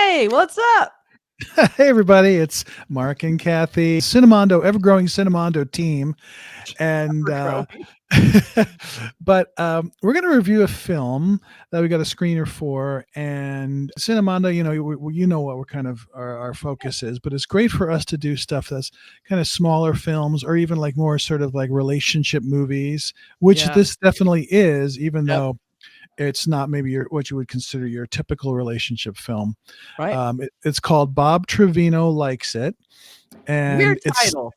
Hey, what's up? Hey everybody, it's Mark and Kathy, Cinemondo, ever-growing Cinemondo team, and We're growing. we're going to review a film that we got a screener for, and Cinemondo. You know what we're kind of our focus is, but it's great for us to do stuff that's kind of smaller films, or even like more sort of like relationship movies, which Yeah. this definitely is, even Yep. though it's not maybe what you would consider your typical relationship film. Right. It's called Bob Trevino Likes It, Weird and it's title.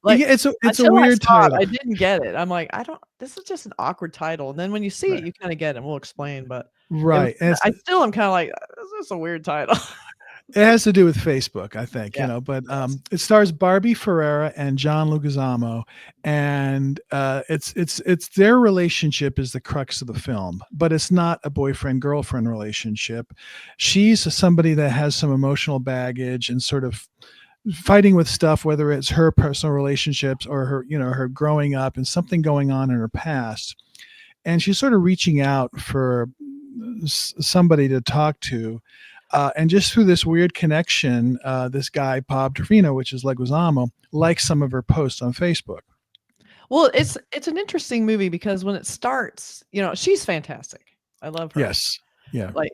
Like yeah, it's a until I weird saw it, title, I didn't get it. I'm like, I don't. This is just an awkward title. And then when you see it, right? you kind of get it. And we'll explain. But it was. Right, and I still am kind of like, this is a weird title. it has to do with Facebook, I think, Yeah. But Yes. it stars Barbie Ferreira and John Leguizamo, and it's their relationship is the crux of the film, but it's not a boyfriend girlfriend relationship. She's somebody that has some emotional baggage and sort of fighting with stuff, whether it's her personal relationships or her growing up and something going on in her past, and she's sort of reaching out for somebody to talk to. And just through this weird connection, this guy Bob Trevino, which is Leguizamo, likes some of her posts on Facebook. Well, it's an interesting movie because when it starts, she's fantastic. I love her. Yes, yeah, Like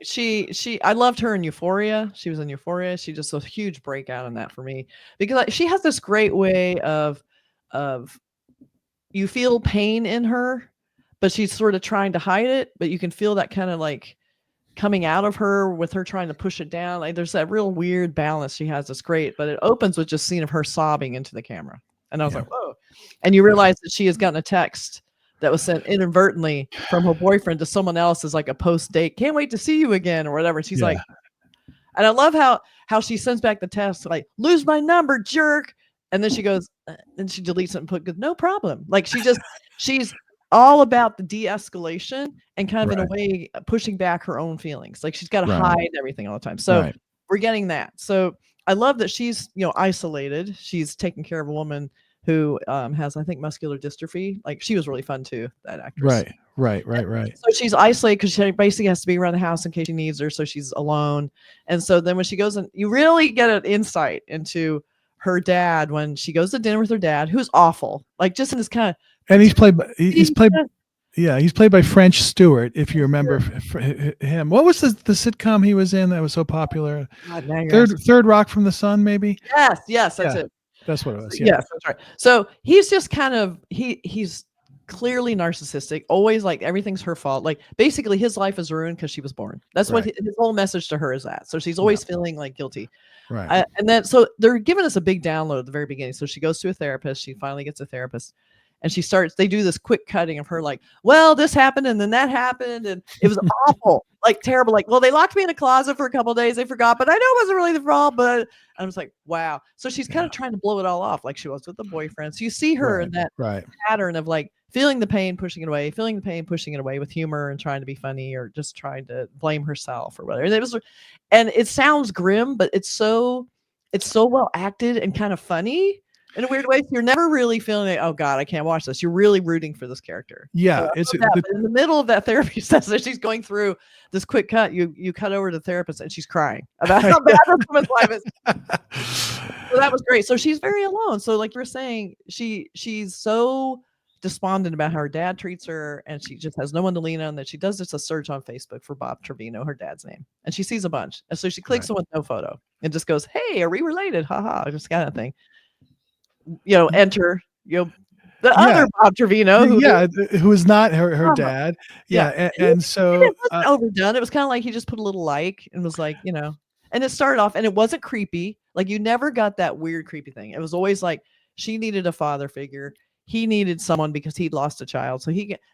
I loved her in Euphoria. She was in Euphoria. She just a huge breakout in that for me because like, she has this great way of you feel pain in her, but she's sort of trying to hide it, but you can feel that kind of like coming out of her with her trying to push it down. Like there's that real weird balance she has that's great, but it opens with just scene of her sobbing into the camera. And I was yeah, like, whoa. And you realize that she has gotten a text that was sent inadvertently from her boyfriend to someone else as like a post date. Can't wait to see you again or whatever. And she's yeah, like, and I love how she sends back the text like, lose my number, jerk. And then she goes, and she deletes it and put good, no problem. Like she's all about the de-escalation and kind of in a right, way pushing back her own feelings. Like she's got to right, hide everything all the time. So right. we're getting that. So I love that she's, isolated. She's taking care of a woman who has, I think, muscular dystrophy. Like she was really fun too, that actress. Right, right, right, right. So she's isolated because she basically has to be around the house in case she needs her. So she's alone. And so then when she goes in, you really get an insight into her dad when she goes to dinner with her dad, who's awful. Like just in this kind of And he's played pretend. yeah, he's played by French Stewart, if you remember him. What was the sitcom he was in that was so popular? God, now you're Third asking. Third Rock from the Sun, maybe. Yes, that's Yeah, it. that's what it was. Yeah, Yes, that's right. So he's just kind of he's clearly narcissistic, always like everything's her fault. Like basically his life is ruined because she was born. That's what right. his whole message to her is that. So she's Yeah, always feeling like guilty. right. And then so they're giving us a big download at the very beginning. So she goes to a therapist. She finally gets a therapist. And they do this quick cutting of her like, well, this happened and then that happened. And it was awful, like terrible. Like, well, they locked me in a closet for a couple of days. They forgot, but I know it wasn't really the fault. But I was like, wow. So she's kind Yeah, of trying to blow it all off like she was with the boyfriend. So you see her in right, that right. pattern of like feeling the pain, pushing it away, feeling the pain, pushing it away with humor and trying to be funny or just trying to blame herself or whatever. And it sounds grim, but it's so well acted and kind of funny in a weird way. So you're never really feeling like, oh God, I can't watch this. You're really rooting for this character. So I Yeah, love it's that. But in the middle of that therapy session, she's going through this quick cut. You cut over to the therapist and she's crying about how bad her woman's life is. So that was great. So she's very alone. So like you were saying, she's so despondent about how her dad treats her, and she just has no one to lean on. That she does just a search on Facebook for Bob Trevino, her dad's name, and she sees a bunch, and so she clicks right. on with no photo and just goes, "Hey, are we related? Haha," just kind of thing. Enter the Yeah, other Bob Trevino who yeah. Who is not her drama. dad? Yeah, Yeah, and, and and it so wasn't overdone. It was kind of like he just put a little like and was like, and it started off and it wasn't creepy. Like you never got that weird creepy thing. It was always like she needed a father figure. He needed someone because he'd lost a child. So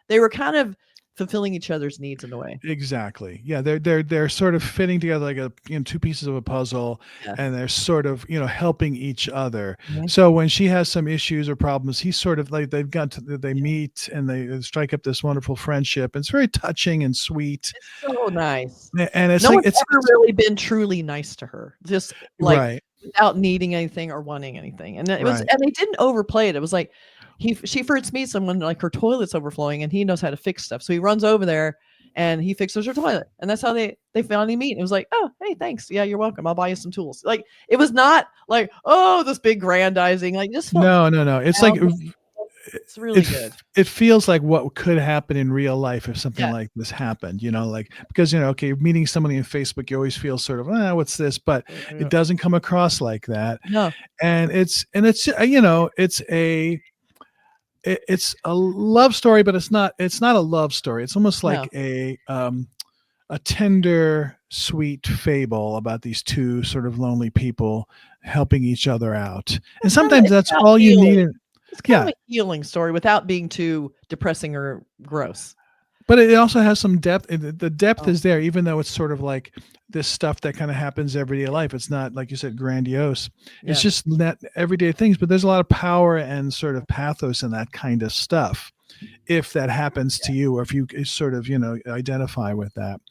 they were kind of fulfilling each other's needs in a way. exactly. Yeah, they're sort of fitting together like two pieces of a puzzle, Yeah. and they're sort of helping each other. Mhm. So when she has some issues or problems, he's sort of like they meet and they strike up this wonderful friendship. It's very touching and sweet, It's so nice. and it's No like one's ever really been truly nice to her. Just like right, without needing anything or wanting anything. And right, and they didn't overplay it. It was like she first meets someone like her toilet's overflowing and he knows how to fix stuff. So he runs over there and he fixes her toilet, and that's how they finally meet. And it was like, oh, hey, thanks, yeah, you're welcome. I'll buy you some tools. Like it was not like, oh, this big grandizing. Like just felt No, no, no. It's like down. It's really good. it feels like what could happen in real life if something Yeah, like this happened, like because okay, meeting somebody on Facebook, you always feel sort of, what's this? But it yeah. doesn't come across like that. No, And it's a love story, but it's not a love story. It's almost no. like a tender, sweet fable about these two sort of lonely people helping each other out. And sometimes It's that's about all you healing. need. It's kind of Yeah. a healing story without being too depressing or gross. But it also has some depth. The depth Oh, is there, even though it's sort of like this stuff that kind of happens everyday life. It's not, like you said, grandiose. It's yeah, just that everyday things, but there's a lot of power and sort of pathos in that kind of stuff. If that happens to you, or if you sort of, identify with that.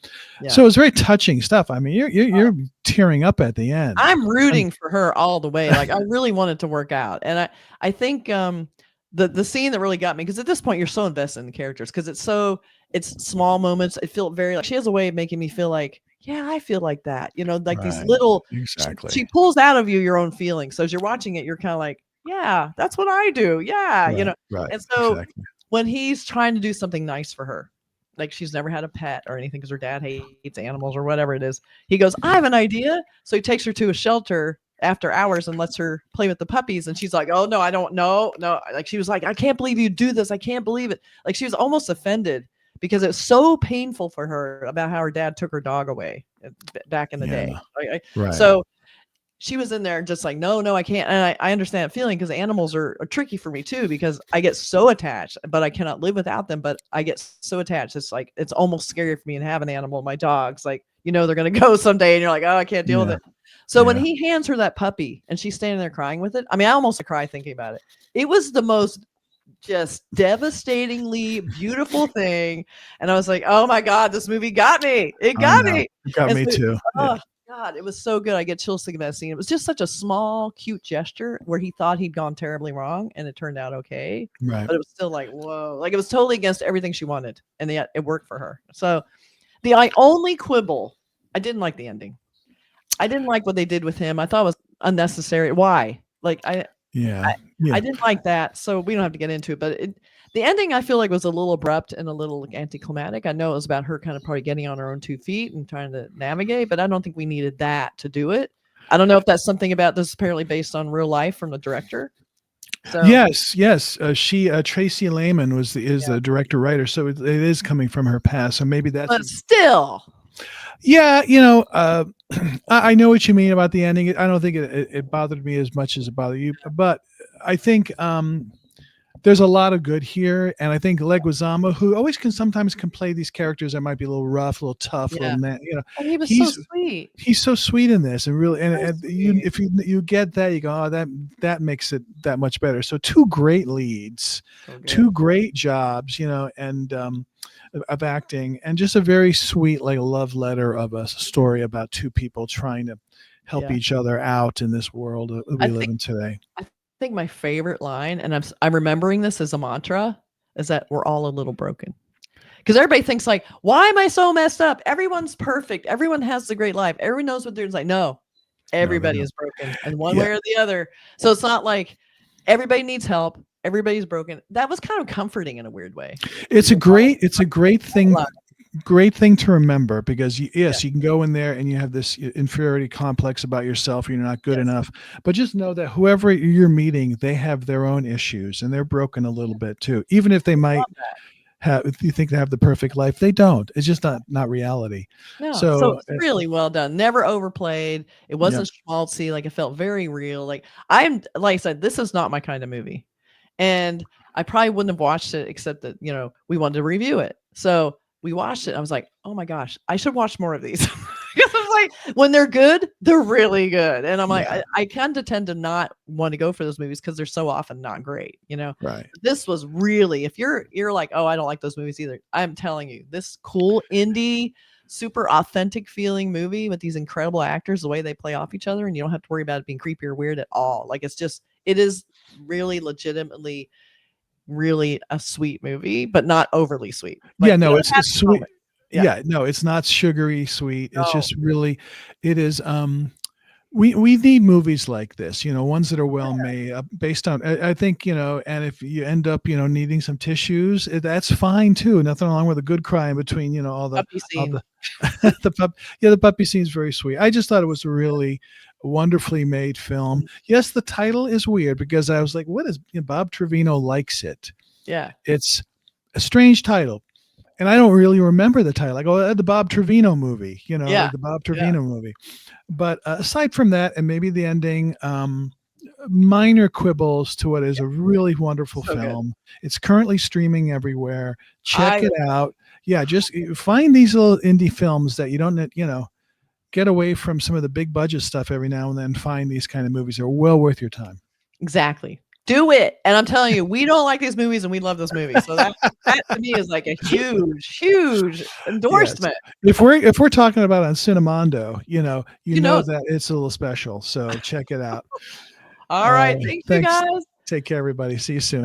yeah. So it's very touching stuff. I mean, you're tearing up at the end. I'm Um, rooting for her all the way. Like I really want it to work out. And I think the scene that really got me, because at this point you're so invested in the characters, because it's small moments. It felt very like she has a way of making me feel like, yeah, I feel like that. Like these right. little she Exactly. pulls out of you your own feelings. So as you're watching it, you're kind of like, yeah, that's what I do. Yeah, Right. Right. And so Exactly. when he's trying to do something nice for her, like she's never had a pet or anything because her dad hates animals or whatever it is, he goes, I have an idea. So he takes her to a shelter after hours and lets her play with the puppies. And she's like, oh, no, I don't know. No. Like she was like, I can't believe you do this. I can't believe it. Like she was almost offended because it's so painful for her about how her dad took her dog away back in the Yeah. day. Right. So she was in there just like, no, no, I can't. And I understand that feeling because animals are tricky for me too, because I get so attached, but I cannot live without them. But I get so attached. It's like, it's almost scary for me to have an animal. My dog's like, they're going to go someday and you're like, oh, I can't deal with Yeah. it. So when Yeah. he hands her that puppy and she's standing there crying with it, I mean, I almost cry thinking about it. It was the most just devastatingly beautiful thing. And I was like, oh my God, this movie got me. It I got know. me. It got And me so, too. Yeah. oh God, it was so good. I get chills thinking about that scene. It was just such a small, cute gesture where he thought he'd gone terribly wrong and it turned out okay. Right. But it was still like, whoa. Like it was totally against everything she wanted. And yet it worked for her. So only quibble, I didn't like the ending. I didn't like what they did with him. I thought it was unnecessary. Why? Like Yeah. I Yeah. I didn't like that, so we don't have to get into it, but the ending I feel like was a little abrupt and a little like, anticlimactic. I know it was about her kind of probably getting on her own 2 feet and trying to navigate, but I don't think we needed that to do it. I don't know if that's something about this, apparently based on real life from the director. So, Yes. Yes. She, Tracie Laymon is yeah. the director writer, so it is coming from her past. So maybe that's But still, yeah. I know what you mean about the ending. I don't think it bothered me as much as it bothered you, but I think there's a lot of good here, and I think Leguizamo, who always sometimes can play these characters that might be a little rough, a little tough, a little yeah. And he was so he's sweet. he's so sweet in this, and really, So and sweet. if you get that, you go, oh, that makes it that much better. So two great leads, So good. two great jobs, and of acting, and just a very sweet like love letter of a story about two people trying to help Yeah. each other out in this world that I we live think in today. I think my favorite line, and I'm remembering this as a mantra, is that we're all a little broken. Because everybody thinks like, why am I so messed up? Everyone's perfect. Everyone has the great life. Everyone knows what they're like. No, No, they everybody don't. is broken in one Yeah, way or the other. So it's not like everybody needs help. Everybody's broken. That was kind of comforting in a weird way. it's a We're all great thing. alive. Great thing to remember because Yeah. yes, you can go in there and you have this inferiority complex about yourself. You're not good Yes. enough, but just know that whoever you're meeting, they have their own issues and they're broken a little bit too. Even if they might Love that. have, if you think they have the perfect life, they don't. It's just not reality. No. So So it's really well done. Never overplayed. It yeah, wasn't schmaltzy. Like it felt very real. Like I said, this is not my kind of movie. And I probably wouldn't have watched it except that, we wanted to review it. So we watched it. I was like, oh my gosh, I should watch more of these. Because it's like when they're good, they're really good. And I'm like, yeah, I kind of tend to not want to go for those movies because they're so often not great. right. This was really, if you're like, oh, I don't like those movies either. I'm telling you, this cool indie, super authentic feeling movie with these incredible actors, the way they play off each other, and you don't have to worry about it being creepy or weird at all. Like it is really legitimately really a sweet movie, but not overly sweet. Yeah, Like, no, it has it's its sweet. moments. Yeah. Yeah, no, it's not sugary sweet. It's No. just really, it is. We need movies like this, ones that are well made, based on. I think, and if you end up, needing some tissues, that's fine too. Nothing wrong with a good cry in between, Puppy all scene. the the the puppy scene is very sweet. I just thought it was a really wonderfully made film. Mhm. Yes, the title is weird because I was like, what is, Bob Trevino Likes It? Yeah. It's a strange title. And I don't really remember the title. I go, the Bob Trevino movie, Yeah. like the Bob Yeah. Trevino movie. But aside from that, and maybe the ending, minor quibbles to what is a really wonderful So good. film. It's currently streaming everywhere. Check I it out. Yeah, just find these little indie films that you don't, get away from some of the big budget stuff every now and then. Find these kind of movies. They're well worth your time. Exactly. Do it. And I'm telling you, we don't like these movies and we love this movie. So that to me is like a huge, huge Yes. endorsement. If we're talking about on Cinemondo, You know. that it's a little special. So check it out. All right. Thank you Thanks. guys. Take care, everybody. See you soon.